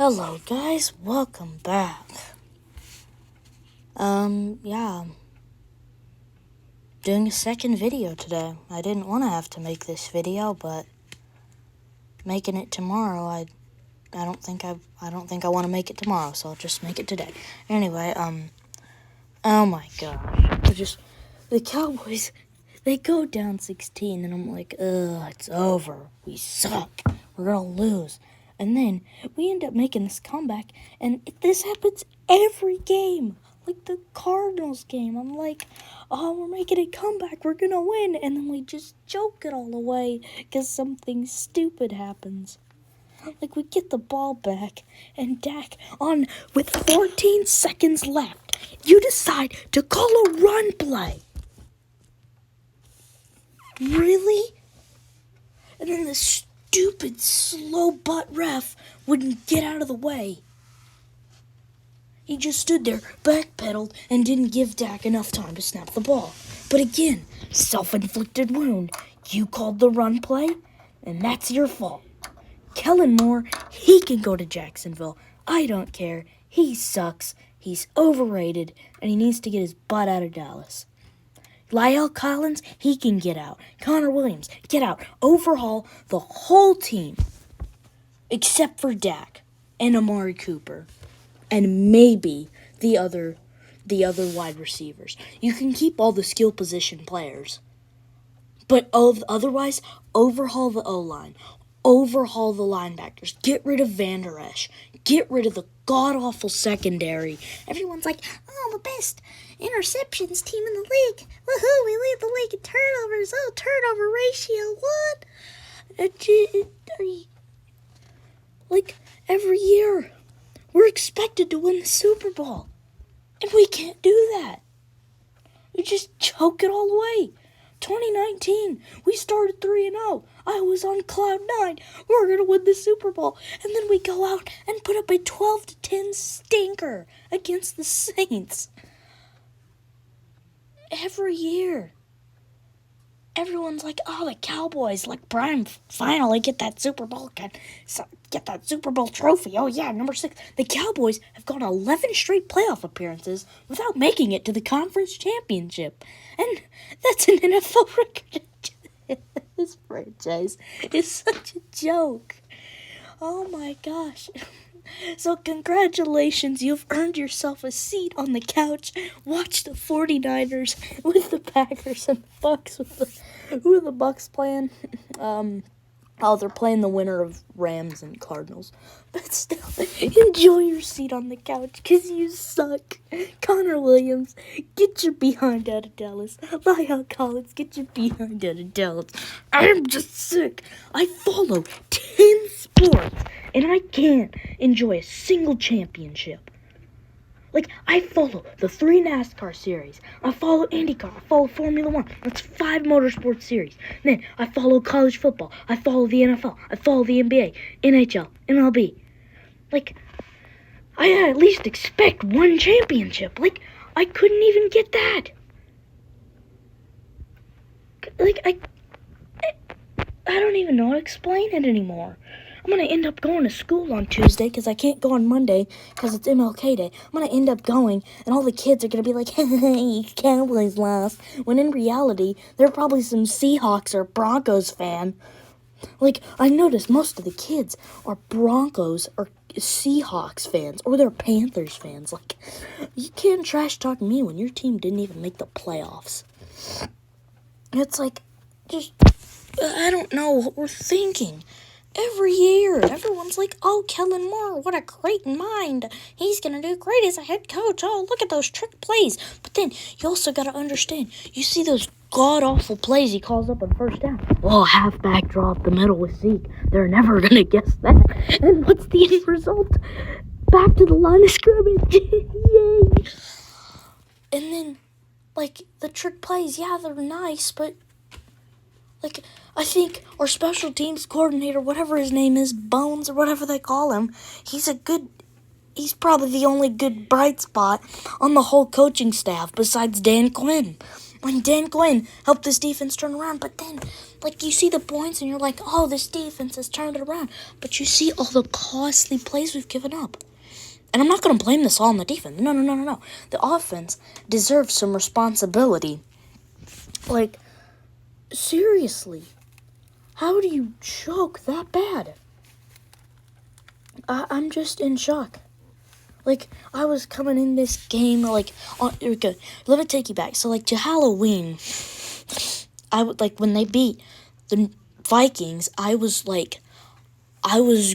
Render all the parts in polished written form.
Hello guys, welcome back. Doing a second video today. I didn't want to have to make this video, but making it tomorrow, I don't think I want to make it tomorrow, so I'll just make it today. Anyway, oh my gosh. The Cowboys, they go down 16 and I'm like, it's over. We suck. We're gonna lose. And then we end up making this comeback, and this happens every game. Like the Cardinals game. I'm like, oh, we're making a comeback. We're going to win. And then we just choke it all away because something stupid happens. Like we get the ball back, and Dak, with 14 seconds left, you decide to call a run play. Really? And then the stupid slow butt ref wouldn't get out of the way. He just stood there, backpedaled, and didn't give Dak enough time to snap the ball. But again, self-inflicted wound. You called the run play, and that's your fault. Kellen Moore, he can go to Jacksonville. I don't care. He sucks. He's overrated, and he needs to get his butt out of Dallas. La'el Collins, he can get out. Connor Williams, get out. Overhaul the whole team, except for Dak and Amari Cooper. And maybe the other wide receivers. You can keep all the skill position players. But otherwise, overhaul the O-line. Overhaul the linebackers. Get rid of Van Der Esch. Get rid of the god-awful secondary. Everyone's like, oh, the best interceptions team in the league. Woohoo, we lead the league in turnovers. Oh, turnover ratio, what? Like, every year, we're expected to win the Super Bowl, and we can't do that. We just choke it all away. 2019, we started 3-0. I was on cloud 9. We're going to win the Super Bowl. And then we go out and put up a 12-10 stinker against the Saints. Every year. Everyone's like, oh, the Cowboys, like, Brian, finally get that Super Bowl trophy. Oh, yeah, number 6. The Cowboys have gone 11 straight playoff appearances without making it to the conference championship. And that's an NFL record. This franchise is such a joke. Oh, my gosh. So congratulations, you've earned yourself a seat on the couch. Watch the 49ers with the Packers and the Bucks who are the Bucks playing? They're playing the winner of Rams and Cardinals. But still, enjoy your seat on the couch, because you suck. Connor Williams, get your behind out of Dallas. La'el Collins, get your behind out of Dallas. I'm just sick. I follow 10 sports, and I can't enjoy a single championship. Like, I follow the 3 NASCAR series. I follow IndyCar. I follow Formula 1. That's 5 motorsports series. And then I follow college football. I follow the NFL. I follow the NBA, NHL, MLB. Like, I at least expect one championship. Like, I couldn't even get that. Like, I don't even know how to explain it anymore. I'm going to end up going to school on Tuesday because I can't go on Monday because it's MLK Day. I'm going to end up going, and all the kids are going to be like, hey, Cowboys lost. When in reality, they're probably some Seahawks or Broncos fan. Like, I noticed most of the kids are Broncos or Seahawks fans, or they're Panthers fans. Like, you can't trash talk me when your team didn't even make the playoffs. It's like, just, I don't know what we're thinking. Every year, everyone's like, oh, Kellen Moore, what a great mind. He's going to do great as a head coach. Oh, look at those trick plays. But then you also got to understand, you see those god-awful plays he calls up on first down. Oh, halfback draw up the middle with Zeke. They're never going to guess that. And what's the end result? Back to the line of scrimmage. Yay. And then, like, the trick plays, yeah, they're nice, but like, I think our special teams coordinator, whatever his name is, Bones or whatever they call him, he's probably the only good bright spot on the whole coaching staff besides Dan Quinn. when Dan Quinn helped this defense turn around. But then, like, you see the points and you're like, oh, this defense has turned it around. But you see all the costly plays we've given up. And I'm not going to blame this all on the defense. No. The offense deserves some responsibility. Like, seriously, how do you choke that bad? I'm just in shock. Like, I was coming in this game, like, okay, let me take you back. So, like, to Halloween, I would, like, when they beat the Vikings, I was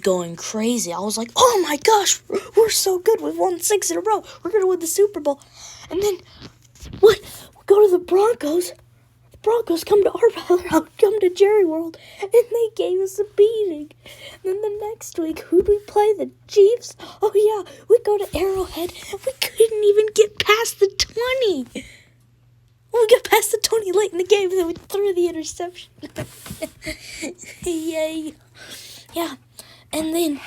going crazy. I was like, oh my gosh, we're so good. We've won 6 in a row. We're going to win the Super Bowl. And then, what? We go to the Broncos. The Broncos come to Jerry World, and they gave us a beating. And then the next week, who'd we play? The Chiefs? Oh yeah, we go to Arrowhead, and we couldn't even get past the 20. We got past the 20 late in the game, and then we threw the interception. Yay. Yeah, and then,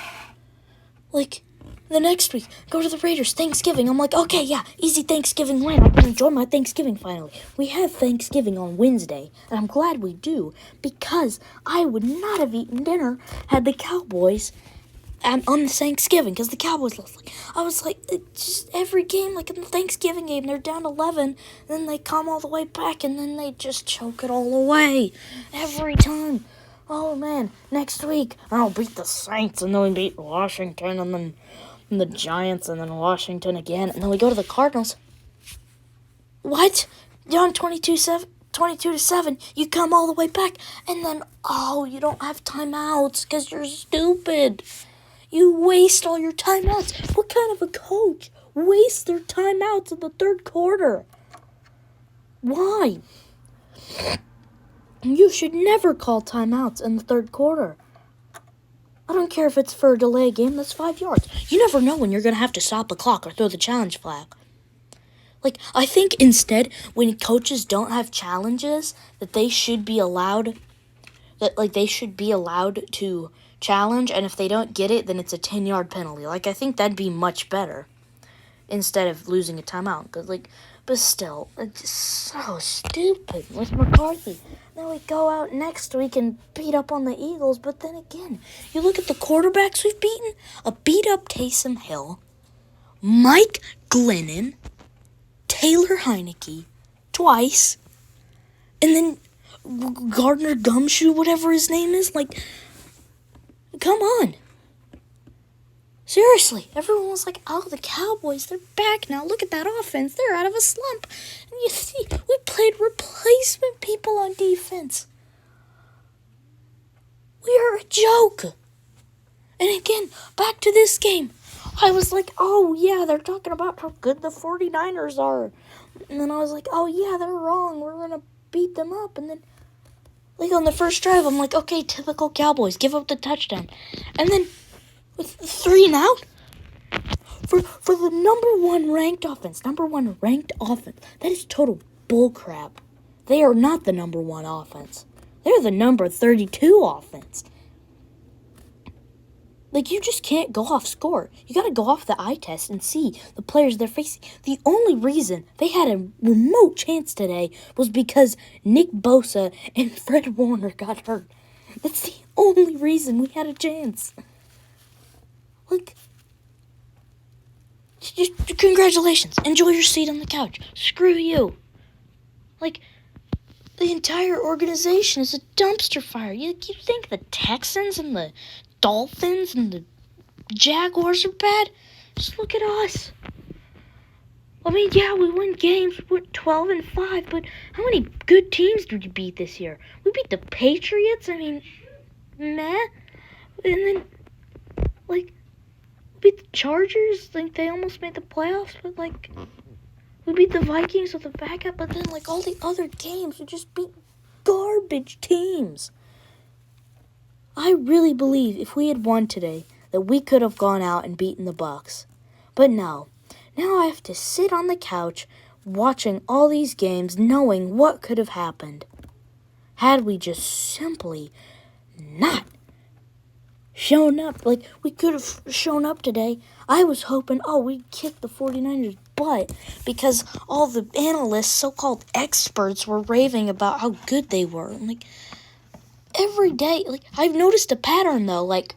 like, the next week, go to the Raiders, Thanksgiving. I'm like, okay, yeah, easy Thanksgiving win. I can enjoy my Thanksgiving finally. We have Thanksgiving on Wednesday, and I'm glad we do, because I would not have eaten dinner had the Cowboys on the Thanksgiving, because the Cowboys lost. Like, I was like, just every game, like in the Thanksgiving game, they're down 11, then they come all the way back, and then they just choke it all away every time. Oh, man, next week, I'll beat the Saints, and then we beat Washington, and then the Giants, and then Washington again, and then we go to the Cardinals. What? You're on 22-7, you come all the way back, and then, you don't have timeouts, because you're stupid. You waste all your timeouts. What kind of a coach wastes their timeouts in the third quarter? Why? You should never call timeouts in the third quarter. I don't care if it's for a delay game, that's 5 yards. You never know when you're going to have to stop the clock or throw the challenge flag. Like, I think instead, when coaches don't have challenges, that they should be allowed, to challenge, and if they don't get it, then it's a 10-yard penalty. Like, I think that'd be much better instead of losing a timeout. But still, it's just so stupid with McCarthy. Then we go out next week and beat up on the Eagles, but then again, you look at the quarterbacks we've beaten, a beat-up Taysom Hill, Mike Glennon, Taylor Heineke, twice, and then Gardner Gumshoe, whatever his name is, like, come on. Seriously, everyone was like, oh, the Cowboys, they're back now. Look at that offense. They're out of a slump. And you see, we played replacement people on defense. We are a joke. And again, back to this game. I was like, oh, yeah, they're talking about how good the 49ers are. And then I was like, oh, yeah, they're wrong. We're going to beat them up. And then, like, on the first drive, I'm like, okay, typical Cowboys. Give up the touchdown. And then, with 3 and out, for the number one ranked offense, that is total bullcrap. They are not the number one offense. They're the number 32 offense. Like, you just can't go off score. You got to go off the eye test and see the players they're facing. The only reason they had a remote chance today was because Nick Bosa and Fred Warner got hurt. That's the only reason we had a chance. Like, just congratulations. Enjoy your seat on the couch. Screw you. Like, the entire organization is a dumpster fire. You think the Texans and the Dolphins and the Jaguars are bad? Just look at us. I mean, yeah, we win games. We're 12-5, but how many good teams did we beat this year? We beat the Patriots. I mean, meh. And then, like, beat the Chargers. Like, they almost made the playoffs, but, like, we beat the Vikings with a backup, but then, like, all the other games, we just beat garbage teams. I really believe if we had won today, that we could have gone out and beaten the Bucs. But no. Now I have to sit on the couch watching all these games knowing what could have happened had we just simply not shown up. Like, we could have shown up today. I was hoping, we'd kick the 49ers' butt because all the analysts, so-called experts, were raving about how good they were. And, like, every day, like, I've noticed a pattern, though, like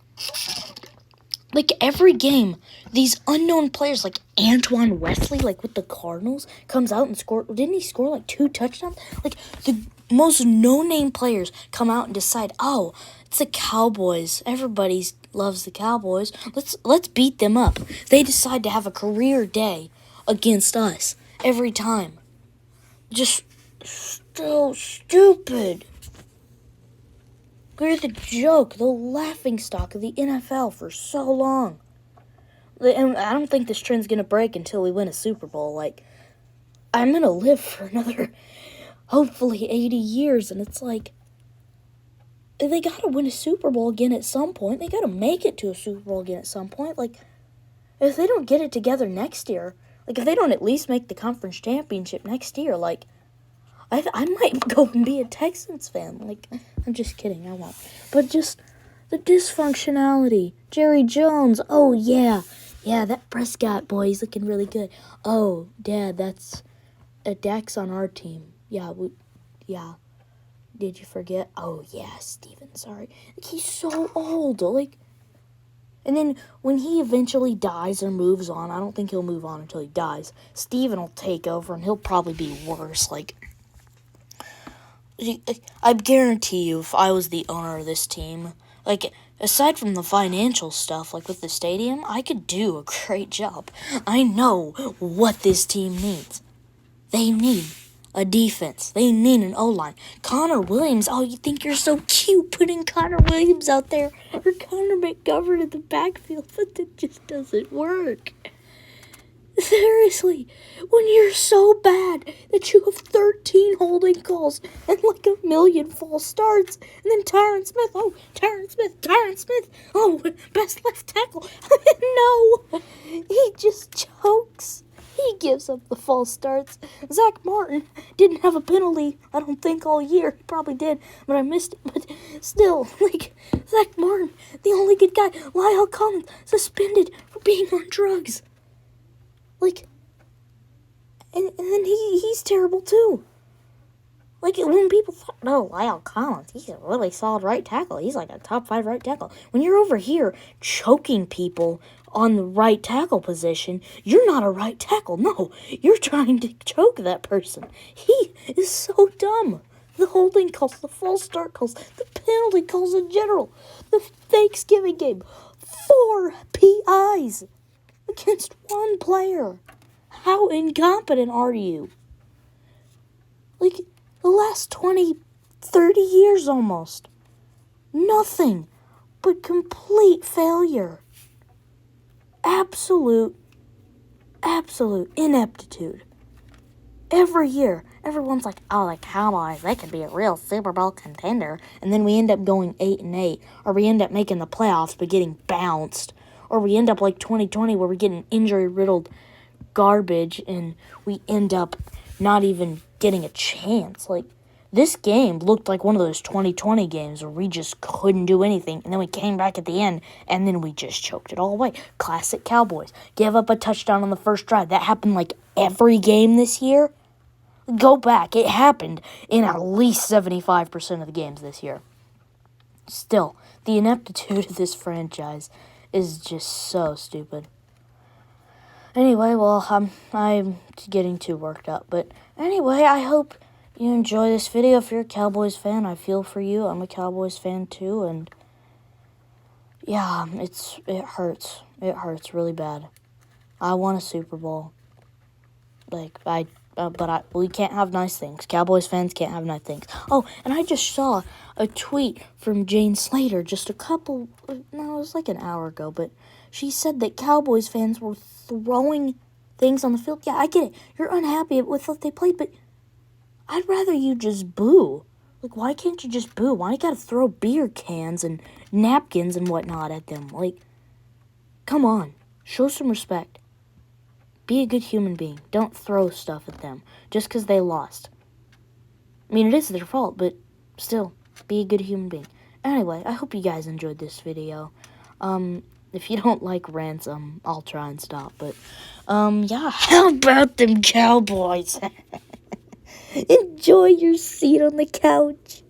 every game, these unknown players, like Antoine Wesley, like with the Cardinals, comes out and didn't he score like 2 touchdowns? Like, the most no-name players come out and decide, oh, it's the Cowboys. Everybody loves the Cowboys. Let's beat them up. They decide to have a career day against us every time. Just so stupid. We're the joke, the laughingstock of the NFL for so long. And I don't think this trend's going to break until we win a Super Bowl. Like, I'm going to live for another, hopefully, 80 years. And it's like, they got to win a Super Bowl again at some point. They got to make it to a Super Bowl again at some point. Like, if they don't get it together next year, like, if they don't at least make the conference championship next year, like, I might go and be a Texans fan. Like, I'm just kidding, I won't. But just the dysfunctionality. Jerry Jones, oh, yeah. Yeah, that Prescott boy, he's looking really good. Oh, Dad, that's Dak's on our team. Yeah, yeah. Did you forget? Oh, yeah, Steven, sorry. Like, he's so old. Like, and then when he eventually dies or moves on, I don't think he'll move on until he dies. Steven will take over, and he'll probably be worse. Like, I guarantee you, if I was the owner of this team, like, aside from the financial stuff, like with the stadium, I could do a great job. I know what this team needs. They need a defense. They need an O-line. Connor Williams, oh, you think you're so cute putting Connor Williams out there, or Connor McGovern in the backfield, but that just doesn't work. Seriously, when you're so bad that you have 13 holding calls and like 1,000,000 false starts, and then Tyron Smith, oh, best left tackle. No, he just chokes. He gives up the false starts. Zach Martin didn't have a penalty, I don't think, all year. He probably did, but I missed it. But still, like, Zach Martin, the only good guy. Lyle Collins, suspended for being on drugs. Like, and then he's terrible too. Like, when people thought, no, Lyle Collins, he's a really solid right tackle. He's like a top 5 right tackle. When you're over here choking people on the right tackle position, you're not a right tackle. No, you're trying to choke that person. He is so dumb. The holding calls, the false start calls, the penalty calls in general, the Thanksgiving game, 4 PIs against 1 player. How incompetent are you? Like, the last 20, 30 years almost. Nothing but complete failure. Absolute ineptitude. Every year, everyone's like, oh, the Cowboys, they could be a real Super Bowl contender. And then we end up going 8-8, or we end up making the playoffs but getting bounced. Or we end up like 2020 where we get an injury-riddled garbage and we end up not even getting a chance. Like, this game looked like one of those 2020 games where we just couldn't do anything, and then we came back at the end, and then we just choked it all away. Classic Cowboys. Give up a touchdown on the first drive. That happened like every game this year. Go back. It happened in at least 75% of the games this year. Still, the ineptitude of this franchise is just so stupid. Anyway, well, I'm getting too worked up. But anyway, I hope you enjoy this video. If you're a Cowboys fan, I feel for you. I'm a Cowboys fan too, and yeah, it hurts. It hurts really bad. I want a Super Bowl. Like, we can't have nice things. Cowboys fans can't have nice things. Oh, and I just saw a tweet from Jane Slater it was like an hour ago, but she said that Cowboys fans were throwing things on the field. Yeah, I get it. You're unhappy with what they played, but I'd rather you just boo. Like, why can't you just boo? Why you gotta throw beer cans and napkins and whatnot at them? Like, come on. Show some respect. Be a good human being. Don't throw stuff at them just because they lost. I mean, it is their fault, but still, be a good human being. Anyway, I hope you guys enjoyed this video. if you don't like rants, I'll try and stop. But, yeah, how about them Cowboys? Enjoy your seat on the couch.